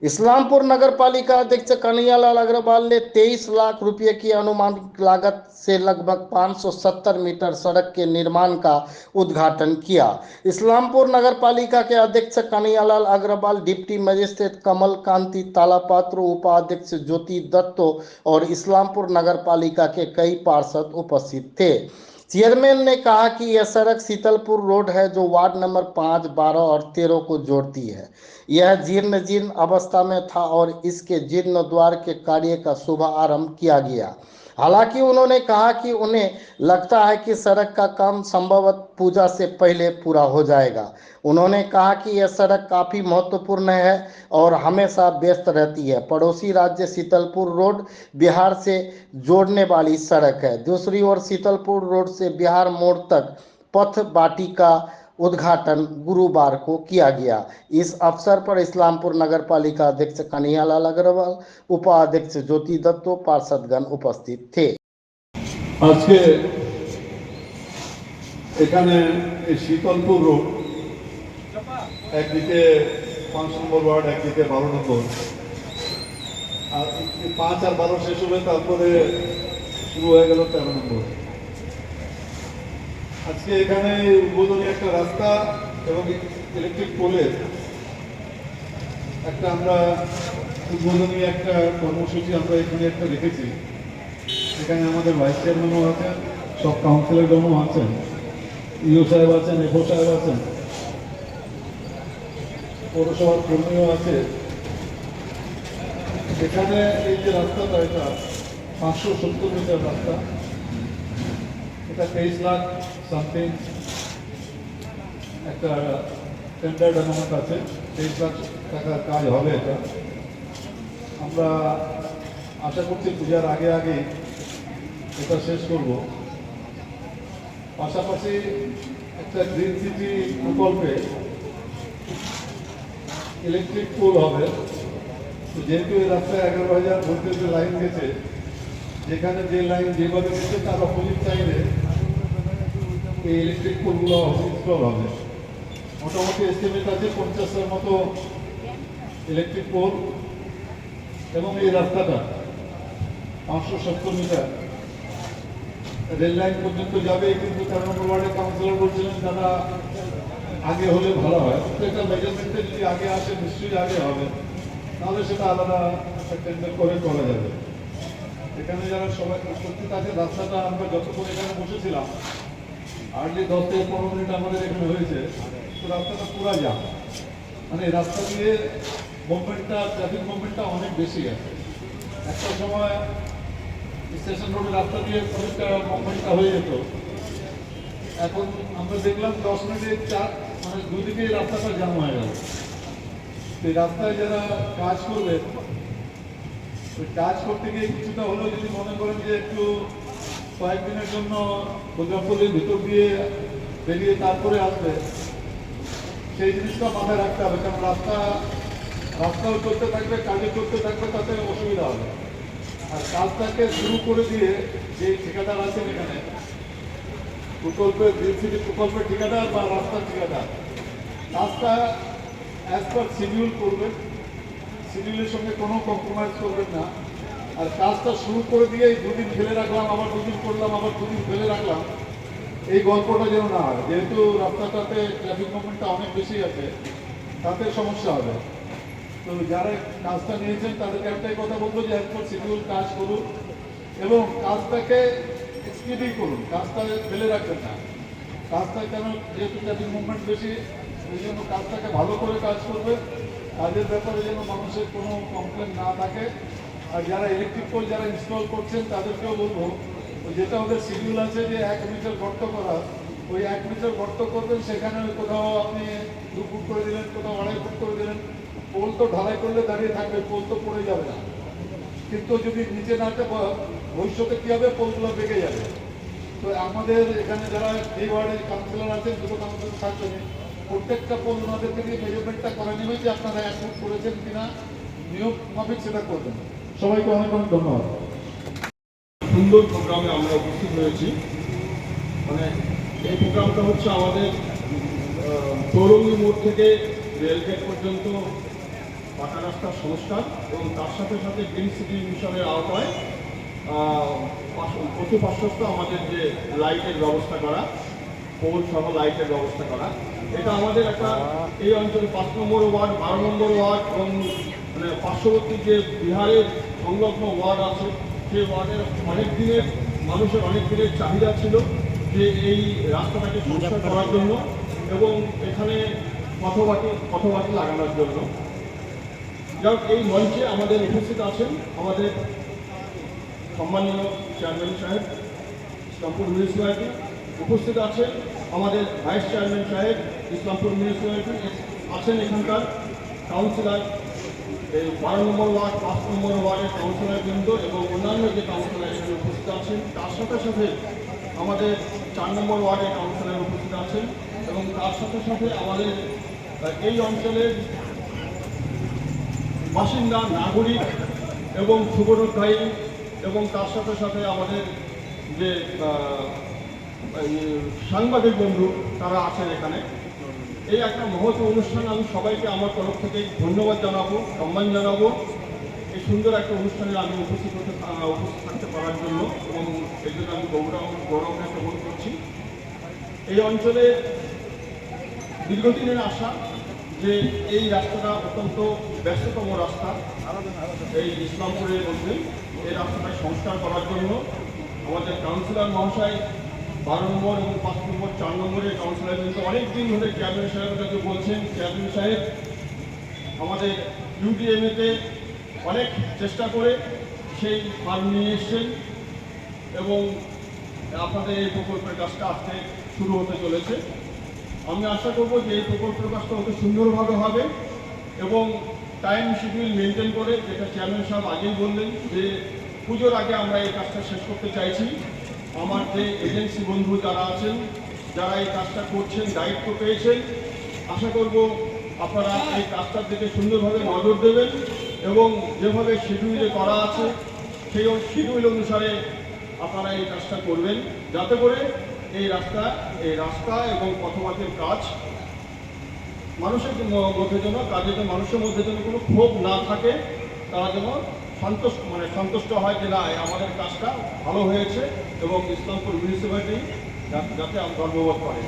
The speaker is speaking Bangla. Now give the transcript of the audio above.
इस्लामपुर नगर पालिका अध्यक्ष कन्हैयालाल अग्रवाल ने 23 लाख रुपए की अनुमानित लागत से लगभग 570 मीटर सड़क के निर्माण का उद्घाटन किया। इस्लामपुर नगर पालिका के अध्यक्ष कन्हैयालाल अग्रवाल, डिप्टी मजिस्ट्रेट कमल कांति तालापात्र, उपाध्यक्ष ज्योति दत्तो और इस्लामपुर नगर पालिका के कई पार्षद उपस्थित थे। चेयरमैन ने कहा कि यह सड़क शीतलपुर रोड है जो वार्ड नंबर 5, 12 और 13 को जोड़ती है। यह जीर्ण अवस्था में था और इसके जीर्णोद्धार के कार्य का शुभारंभ किया गया। हालांकि उन्होंने कहा कि उन्हें लगता है कि सड़क का काम संभवतः पूजा से पहले पूरा हो जाएगा। उन्होंने कहा कि यह सड़क काफ़ी महत्वपूर्ण है और हमेशा व्यस्त रहती है। पड़ोसी राज्य शीतलपुर रोड बिहार से जोड़ने वाली सड़क है। दूसरी ओर शीतलपुर रोड से बिहार मोड़ तक पथ बाटी का उद्घाटन गुरुवार को किया गया। इस अवसर पर इस्लामपुर नगर पालिका अध्यक्ष कन्हैयालाल अग्रवाल, उपाध्यक्ष ज्योति दत्तो, पार्षदगण उपस्थित थे। आज के এখানে শীতলপুর রোড একদিকে 5 নম্বর ওয়ার্ড, একদিকে 12 নম্বর, আর 5 আর 12 শেষ হবে, তারপরে শুরু হয়ে গেল 13 নম্বর। আজকে এখানে উদ্বোধনী একটা রাস্তা এবং ইলেকট্রিক পোলের একটা আমরা উদ্বোধনী একটা কর্মসূচি আমরা এখানে একটা রেখেছি। এখানে আমাদের ভাইস চেয়ারম্যানও আছেন, সব কাউন্সিলরগণও আছেন, ইও সাহেব আছেন, এফও সাহেব আছেন, পৌরসভার কর্মীও আছে। এখানে এই যে রাস্তাটা, এটা 570 মিটার রাস্তা, এটা 23 লাখ সামথিং একটা টেন্ডার্ড অ্যামাউন্ট আছে। 23 লাখ টাকার কাজ হবে। এটা আমরা আশা করছি পূজার আগে আগে এটা শেষ করব। পাশাপাশি একটা গ্রিন সিটি প্রকল্পে ইলেকট্রিক পোল হবে। তো যেহেতু এই রাস্তায় 11,000 ভোল্টেজের লাইন গেছে, যেখানে যে লাইন যেভাবে গেছে তার অপোজিট সাইডে এই ইলেকট্রিক পোলগুলো ইনস্টল হবে। মোটামুটি এস্টিমেট আছে 50টার মতো ইলেকট্রিক পোল, এবং এই রাস্তাটা 570 মিটার রেল লাইন পর্যন্ত যাবে। কিন্তু 13 নম্বর ওয়ার্ডের কাউন্সিলর বলছিলেন দাদা আগে হলে ভালো হয়। প্রত্যেকটা মেজারমেন্টে যদি আগে আসে নিশ্চয়ই আগে হবে, তাহলে সেটা আলাদা টেন্ডার করে করা যাবে। এখানে যারা সবাই উপস্থিত আছে, রাস্তাটা আমরা যতক্ষণ এখানে বসেছিলাম হার্ডলি 10 থেকে 15 মিনিট আমাদের এখানে হয়েছে। তো রাস্তাটা পুরা যাম, মানে এই রাস্তা দিয়ে মুভমেন্টটা, ট্রাফিক মুভমেন্টটা অনেক বেশি আছে। একটা সময় স্টেশন রোডের রাস্তা দিয়ে অনেকটা মুভমেন্টটা হয়ে যেত। এখন আমরা দেখলাম 10 মিনিটে মানে দুদিকে রাস্তাটা জ্যাম হয়ে গেল। এই রাস্তায় যারা কাজ করবে, ওই কাজ করতে গিয়ে কিছুটা হলেও যদি মনে করেন যে একটু কয়েকদিনের জন্য প্রজাপল্লির ভিতর দিয়ে বেরিয়ে তারপরে আসবে, সেই জিনিসটা মাথায় রাখতে হবে। কারণ রাস্তাও চলতে থাকবে, কাজে চলতে থাকবে, তাতে অসুবিধা হবে। আর কাজটাকে শুরু করে দিয়ে যে ঠিকাদার আছেন এখানে প্রকল্পের, গ্রিন সিটি প্রকল্পের ঠিকাদার বা রাস্তার ঠিকাদার, কাজটা অ্যাজ পার শিডিউল করবেন, শিডিউলের সঙ্গে কোনো কম্প্রোমাইজ করবেন না। আর কাজটা শুরু করে দিয়ে 2 দিন ফেলে রাখলাম, আবার 2 দিন করলাম, আবার 2 দিন ফেলে রাখলাম, এই গল্পটা যেন না হয়। যেহেতু রাস্তাটাতে ট্রাফিক মুভমেন্টটা অনেক বেশি আছে, তাতে সমস্যা হবে। তো যারা কাজটা নিয়েছেন তাদেরকে একটাই কথা বলবো যে অ্যাজ পার শিডিউল কাজ করুন এবং কাজটাকে স্পিডি করুন, কাজটা ফেলে রাখবেন না। কাজটা কেন, যেহেতু ট্রাফিক মুভমেন্ট বেশি, এই জন্য কাজটাকে ভালো করে কাজ করবে। কাজের ব্যাপারে যেন মানুষের কোনো কমপ্লেন না থাকে। আর যারা ইলেকট্রিক পোল যারা ইনস্টল করছেন তাদেরকেও বলবো, যেটা ওদের শিডিউল আছে যে 1 মিটার গর্ত করা, ওই 1 মিটার গর্ত করবেন, সেখানে কোথাও আপনি 2 ফুট করে দিলেন, কোথাও 2.5 ফুট করে দিলেন। পোল তো ঢালাই করলে দাঁড়িয়ে থাকবে, পোল তো পড়ে যাবে না। কিন্তু যদি নিচে নামতে, ভবিষ্যতে কী হবে, পোলগুলো বেঁকে যাবে। তো আমাদের এখানে যারা এই ওয়ার্ডের কাউন্সিলর আছেন, দুটো কাউন্সিলর থাকবেন, প্রত্যেকটা পোল ওনাদেরকে দিয়ে মেজারমেন্টটা করে নেবে যে আপনারা 1 ফুট করেছেন কিনা, নিয়ম মাফিক সেটা করবেন। সবাইকে অনেক অনেক ধন্যবাদ। সুন্দর প্রোগ্রামে আমরা উপস্থিত হয়েছি। মানে এই প্রোগ্রামটা হচ্ছে আমাদের চৌরঙ্গি মোড় থেকে রেলগেট পর্যন্ত পাকা রাস্তার সংস্কার এবং তার সাথে সাথে গ্রিন সিটি মিশনের আওতায় প্রতি পার্শ্বস্থ আমাদের যে লাইটের ব্যবস্থা করা, পোল সহ লাইটের ব্যবস্থা করা, এটা আমাদের একটা এই অঞ্চল 5 নম্বর ওয়ার্ড, 12 নম্বর ওয়ার্ড এবং মানে পার্শ্ববর্তী যে বিহারের সংলগ্ন ওয়ার্ড আছে, সেই ওয়ার্ডের মানুষের অনেক দিনের চাহিদা ছিল যে এই রাস্তাটাকে সংস্কার করার জন্য এবং এখানে পথবাতি লাগানোর জন্য। যাই হোক, এই মঞ্চে আমাদের উপস্থিত আছেন আমাদের সম্মানীয় চেয়ারম্যান সাহেব ইসলামপুর মিউনিসিপ্যালিটি, উপস্থিত আছেন আমাদের ভাইস চেয়ারম্যান সাহেব ইসলামপুর মিউনিসিপ্যালিটি, আছেন এখানকার কাউন্সিলর, এই 12 নম্বর ওয়ার্ড, 5 নম্বর ওয়ার্ডের কাউন্সিলরবৃন্দ এবং অন্যান্য যে কাউন্সিলর এখানে উপস্থিত আছেন, তার সাথে সাথে আমাদের 4 নম্বর ওয়ার্ডের কাউন্সিলর উপস্থিত আছেন এবং তার সাথে সাথে আমাদের এই অঞ্চলের বাসিন্দা, নাগরিক এবং শুভরোধী এবং তার সাথে সাথে আমাদের যে সাংবাদিক বন্ধু তারা আছেন এখানে। এই একটা মহৎ অনুষ্ঠান, আমি সবাইকে আমার তরফ থেকে ধন্যবাদ জানাবো, সম্মান জানাবো এই সুন্দর একটা অনুষ্ঠানে আমি উপস্থিত থাকতে পারার জন্য এবং এই জন্য আমি গৌরব বোধ করছি। এই অঞ্চলে দীর্ঘদিনের আশা যে এই রাস্তাটা অত্যন্ত ব্যস্ততম রাস্তা এই ইসলামপুরের মধ্যে, এই রাস্তাটা সংস্কার করার জন্য আমাদের কাউন্সিলর মহাশয় 12 নম্বর এবং 5 নম্বর 4 নম্বরের কাউন্সিলর কিন্তু অনেক দিন ধরে চেয়ারম্যান সাহেবের কাছে বলছেন। চেয়ারম্যান সাহেব আমাদের ইউডিএমএতে অনেক চেষ্টা করে সেই ফান্ড নিয়ে এসছেন এবং আপনাদের এই প্রকল্পের কাজটা আজকে শুরু হতে চলেছে। আমি আশা করব যে এই প্রকল্পের কাজটা অতি সুন্দরভাবে হবে এবং টাইম শিডিউল মেনটেন করে, যেটা চেয়ারম্যান সাহেব আগেই বললেন যে পুজোর আগে আমরা এই কাজটা শেষ করতে চাইছি। আমার যে এজেন্সি বন্ধু যারা আছেন, যারা এই কাজটা করছেন, দায়িত্ব পেয়েছেন, আশা করব আপনারা এই কাজটার দিকে সুন্দরভাবে নজর দেবেন এবং যেভাবে শিডিউলে করা আছে সেই শিডিউল অনুসারে আপনারা এই কাজটা করবেন, যাতে করে এই রাস্তা এবং পথবাতির কাজ মানুষের মধ্যে যেন মানুষের মধ্যে যেন কোনো ক্ষোভ না থাকে, তারা যেন সন্তুষ্ট হয় যে না আমাদের কাজটা ভালো হয়েছে এবং ইসলামপুর মিউনিসিপ্যালিটি যাতে গর্ববোধ করে।